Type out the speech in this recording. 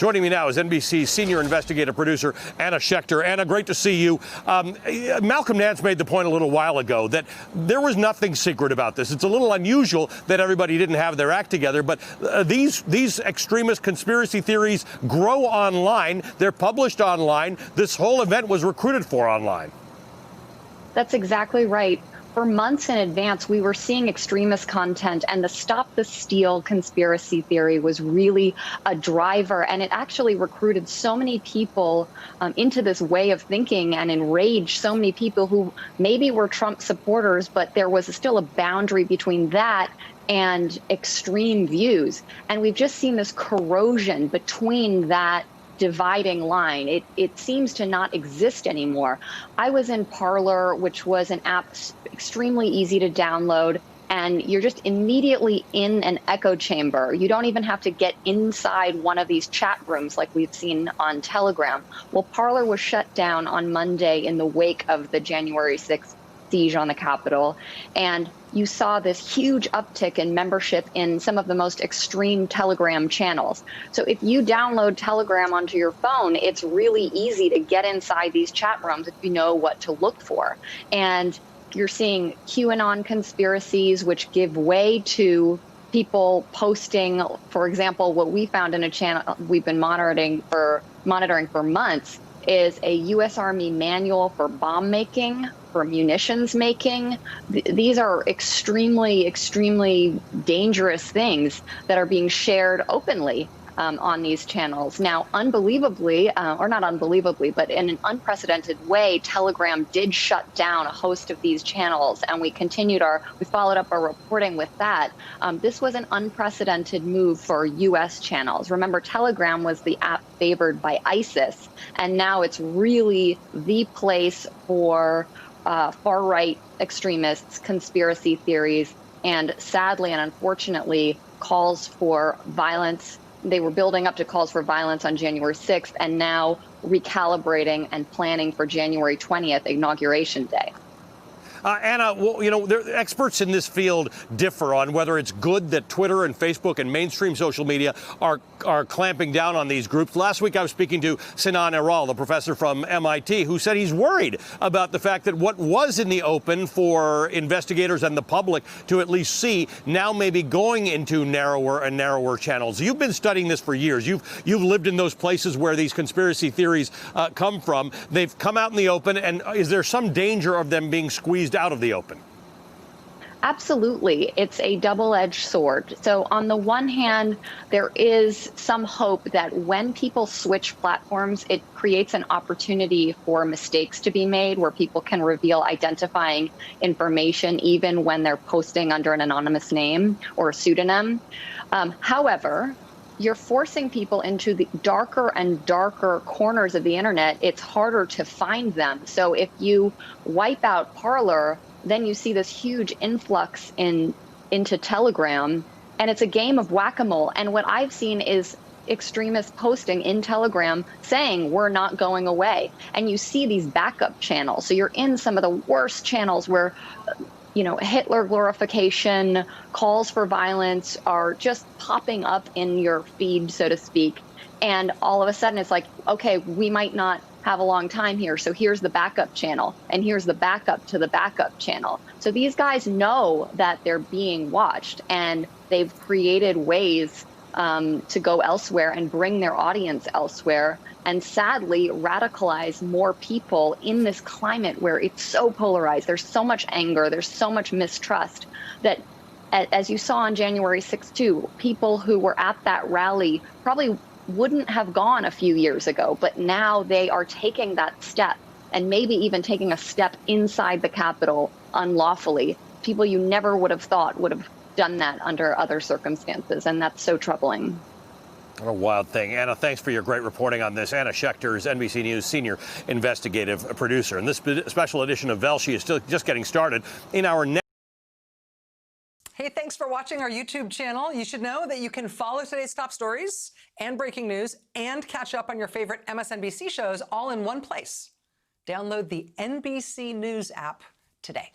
Joining me now is NBC's senior investigative producer, Anna Schechter. Anna, great to see you. Malcolm Nance made the point a little while ago that there was nothing secret about this. It's a little unusual that everybody didn't have their act together, but these extremist conspiracy theories grow online. They're published online. This whole event was recruited for online. That's exactly right. For months in advance, we were seeing extremist content, and the Stop the Steal conspiracy theory was really a driver, and it actually recruited so many people into this way of thinking and enraged so many people who maybe were Trump supporters, but there was still a boundary between that and extreme views. And we've just seen this corrosion between that dividing line. It seems to not exist anymore. I was in Parler, which was an app extremely easy to download, and you're just immediately in an echo chamber. You don't even have to get inside one of these chat rooms like we've seen on Telegram. Well, Parler was shut down on Monday in the wake of the January 6th siege on the Capitol, and you saw this huge uptick in membership in some of the most extreme Telegram channels. So if you download Telegram onto your phone, it's really easy to get inside these chat rooms if you know what to look for. And you're seeing QAnon conspiracies, which give way to people posting, for example, what we found in a channel we've been monitoring for months is a U.S. Army manual for bomb making, for munitions making. These are extremely, extremely dangerous things that are being shared openly on these channels. Now, unbelievably, or not unbelievably, but in an unprecedented way, Telegram did shut down a host of these channels, and we followed up our reporting with that. This was an unprecedented move for U.S. channels. Remember, Telegram was the app favored by ISIS, and now it's really the place for far-right extremists, conspiracy theories, and sadly and unfortunately, calls for violence. They were building up to calls for violence on January 6th and now recalibrating and planning for January 20th, Inauguration Day. Anna, well, you know, experts in this field differ on whether it's good that Twitter and Facebook and mainstream social media are clamping down on these groups. Last week, I was speaking to Sinan Aral, the professor from MIT, who said he's worried about the fact that what was in the open for investigators and the public to at least see now may be going into narrower and narrower channels. You've been studying this for years. You've lived in those places where these conspiracy theories come from. They've come out in the open, and is there some danger of them being squeezed out of the open? Absolutely. It's a double-edged sword. So on the one hand, there is some hope that when people switch platforms, it creates an opportunity for mistakes to be made where people can reveal identifying information even when they're posting under an anonymous name or a pseudonym. However, you're forcing people into the darker and darker corners of the internet. It's harder to find them. So if you wipe out Parler, then you see this huge influx into Telegram, and it's a game of whack-a-mole. And what I've seen is extremists posting in Telegram saying we're not going away. And you see these backup channels. So you're in some of the worst channels where Hitler glorification, calls for violence are just popping up in your feed, so to speak. And all of a sudden it's like, okay, we might not have a long time here. So here's the backup channel, and here's the backup to the backup channel. So these guys know that they're being watched, and they've created ways to go elsewhere and bring their audience elsewhere, and sadly radicalize more people in this climate where it's so polarized. There's so much anger, there's so much mistrust that, as you saw on January 6th too, people who were at that rally probably wouldn't have gone a few years ago, but now they are taking that step, and maybe even taking a step inside the Capitol unlawfully. People you never would have thought would have done that under other circumstances, and that's so troubling. What a wild thing. Anna, thanks for your great reporting on this. Anna Schechter is NBC News senior investigative producer. And this special edition of Velshi is still just getting started. In our next Hey, thanks for watching our YouTube channel. You should know that you can follow today's top stories and breaking news and catch up on your favorite MSNBC shows all in one place. Download the NBC News app today.